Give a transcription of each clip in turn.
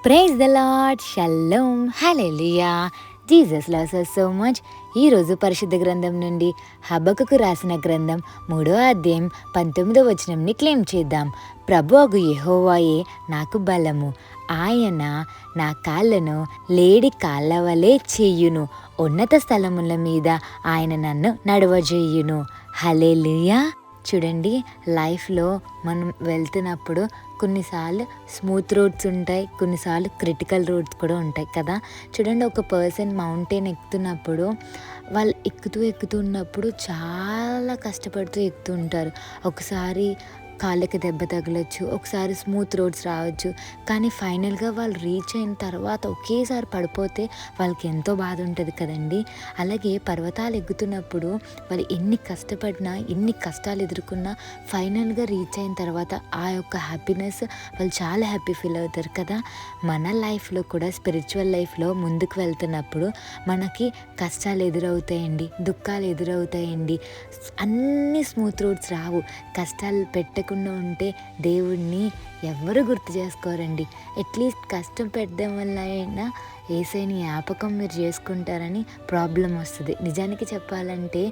Praise the Lord, shalom, hallelujah. Jesus loves us so much. ఈరోజు పరిశుద్ధ గ్రంథం నుండి హబక్కకు రాసిన గ్రంథం 3వ అధ్యాయం 19వ వచనంని క్లెయిమ్ చేద్దాం. ప్రభువగు యెహోవాయే నాకు బలము, ఆయన నా కాళ్ళను లేడి కాళ్ళ వలె చెయ్యును, ఉన్నత స్థలముల మీద ఆయన నన్ను నడవజేయును. హల్లెలూయా. చూడండి, లైఫ్లో మనం వెళ్తున్నప్పుడు కొన్నిసార్లు స్మూత్ రోడ్స్ ఉంటాయి, కొన్నిసార్లు క్రిటికల్ రోడ్స్ కూడా ఉంటాయి కదా. చూడండి, ఒక పర్సన్ మౌంటైన్ ఎక్కుతున్నప్పుడు వాళ్ళు ఎక్కుతున్నప్పుడు చాలా కష్టపడుతూ ఎక్కుతూ ఉంటారు. ఒకసారి కాళ్ళకి దెబ్బ తగలచ్చు, ఒకసారి స్మూత్ రోడ్స్ రావచ్చు, కానీ ఫైనల్గా వాళ్ళు రీచ్ అయిన తర్వాత ఒకేసారి పడిపోతే వాళ్ళకి ఎంతో బాధ ఉంటుంది కదండి. అలాగే పర్వతాలు ఎక్కుతున్నప్పుడు వాళ్ళు ఎన్ని కష్టపడినా, ఎన్ని కష్టాలు ఎదుర్కొన్నా ఫైనల్గా రీచ్ అయిన తర్వాత ఆ యొక్క హ్యాపీనెస్ వాళ్ళు చాలా హ్యాపీ ఫీల్ అవుతారు కదా. మన లైఫ్లో కూడా, స్పిరిచువల్ లైఫ్లో ముందుకు వెళ్తున్నప్పుడు మనకి కష్టాలు ఎదురవుతాయండి, దుఃఖాలు ఎదురవుతాయండి. అన్నీ స్మూత్ రోడ్స్ రావు. కష్టాలు పెట్టకుండా ఉంటే దేవుడిని ఎవ్వరు గుర్తు చేసుకోరండి. అట్లీస్ట్ కష్టం పెట్టడం వల్ల అయినా యేసయ్యని జ్ఞాపకం మీరు చేసుకుంటారని ప్రాబ్లం వస్తుంది. నిజానికి చెప్పాలంటే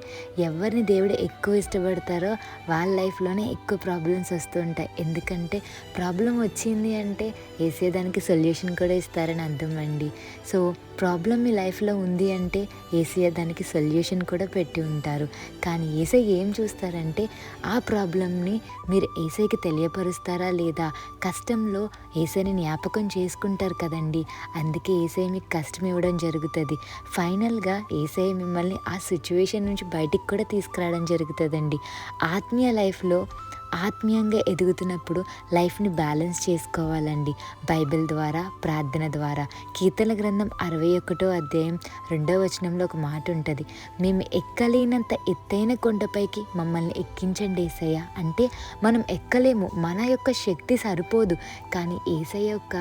ఎవరిని దేవుడు ఎక్కువ ఇష్టపడతారో వాళ్ళ లైఫ్లోనే ఎక్కువ ప్రాబ్లమ్స్ వస్తూ ఉంటాయి. ఎందుకంటే ప్రాబ్లం వచ్చింది అంటే యేసయ్య దానికి సొల్యూషన్ కూడా ఇస్తారని అర్థం అండి. సో ప్రాబ్లం మీ లైఫ్లో ఉంది అంటే యేసయ్య దానికి సొల్యూషన్ కూడా పెట్టి ఉంటారు. కానీ యేసయ్య ఏం చూస్తారంటే ఆ ప్రాబ్లమ్ని మీరు యేసయ్యకి తెలియపరుస్తారా లేదా, కష్టంలో యేసయ్యని జ్ఞాపకం చేసుకుంటారు కదండి. అందుకే యేసయ్య మీకు కష్టం ఇవ్వడం జరుగుతుంది. ఫైనల్గా యేసయ్య మిమ్మల్ని ఆ సిచ్యువేషన్ నుంచి బయటికి కూడా తీసుకురావడం జరుగుతుందండి. ఆత్మీయ లైఫ్లో ఆత్మీయంగా ఎదుగుతున్నప్పుడు లైఫ్ని బ్యాలెన్స్ చేసుకోవాలండి. బైబిల్ ద్వారా, ప్రార్థన ద్వారా. కీర్తన గ్రంథం 61వ అధ్యాయం 2వ వచనంలో ఒక మాట ఉంటుంది, మేము ఎక్కలేనంత ఎత్తైన కొండపైకి మమ్మల్ని ఎక్కించండి యేసయ్య. అంటే మనం ఎక్కలేము, మన యొక్క శక్తి సరిపోదు, కానీ యేసయ్య యొక్క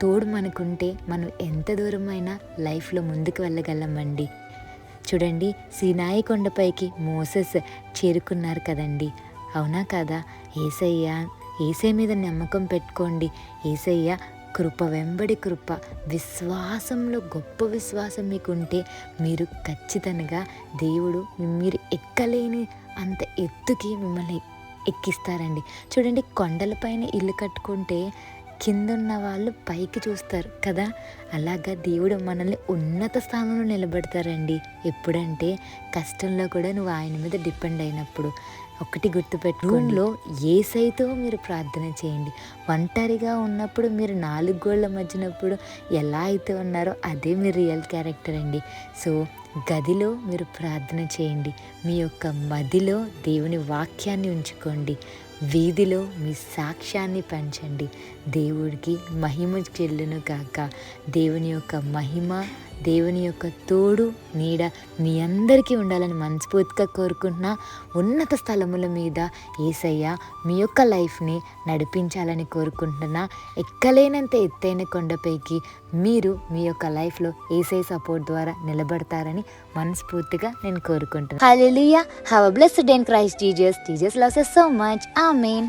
తోడు మనకుంటే మనం ఎంత దూరమైనా లైఫ్లో ముందుకు వెళ్ళగలమండి. చూడండి, సీనాయి కొండపైకి మోసెస్ చేరుకున్నారు కదండి, అవునా కదా. యేసయ్య మీద నమ్మకం పెట్టుకోండి. యేసయ్య కృప వెంబడి కృప, విశ్వాసంలో గొప్ప విశ్వాసం మీకుంటే మీరు ఖచ్చితంగా దేవుడు మీరు ఎక్కలేని అంత ఎత్తుకి మిమ్మల్ని ఎక్కిస్తారండి. చూడండి, కొండలపైన ఇల్లు కట్టుకుంటే కిందున్న వాళ్ళు పైకి చూస్తారు కదా. అలాగా దేవుడు మనల్ని ఉన్నత స్థానంలో నిలబెడతారండి. ఎప్పుడంటే కష్టంలో కూడా నువ్వు ఆయన మీద డిపెండ్ అయినప్పుడు. ఒకటి గుర్తుపెట్టుకోండి, యేసయ్యతో మీరు ప్రార్థన చేయండి. ఒంటరిగా ఉన్నప్పుడు మీరు 4 గోళ్ల మధ్యనప్పుడు ఎలా అయితే ఉన్నారో అదే మీ రియల్ క్యారెక్టర్ అండి. సో గదిలో మీరు ప్రార్థన చేయండి, మీ యొక్క మదిలో దేవుని వాక్యాన్ని ఉంచుకోండి, వీధిలో మీ సాక్ష్యాన్ని పెంచండి. దేవుడికి మహిమ చెల్లును గాక. దేవుని యొక్క మహిమ, దేవుని యొక్క తోడు, నీడ మీ అందరికీ ఉండాలని మనస్ఫూర్తిగా కోరుకుంటున్నా. ఉన్నత స్థలముల మీద యేసయ్య మీ యొక్క లైఫ్ని నడిపించాలని కోరుకుంటున్నా. ఎక్కలేనంత ఎత్తైన కొండపైకి మీరు మీ యొక్క లైఫ్లో యేసయ్య సపోర్ట్ ద్వారా నిలబడతారని మనస్ఫూర్తిగా నేను కోరుకుంటున్నాను. Hallelujah. Have a blessed day in Christ Jesus. Jesus loves us so much. Amen.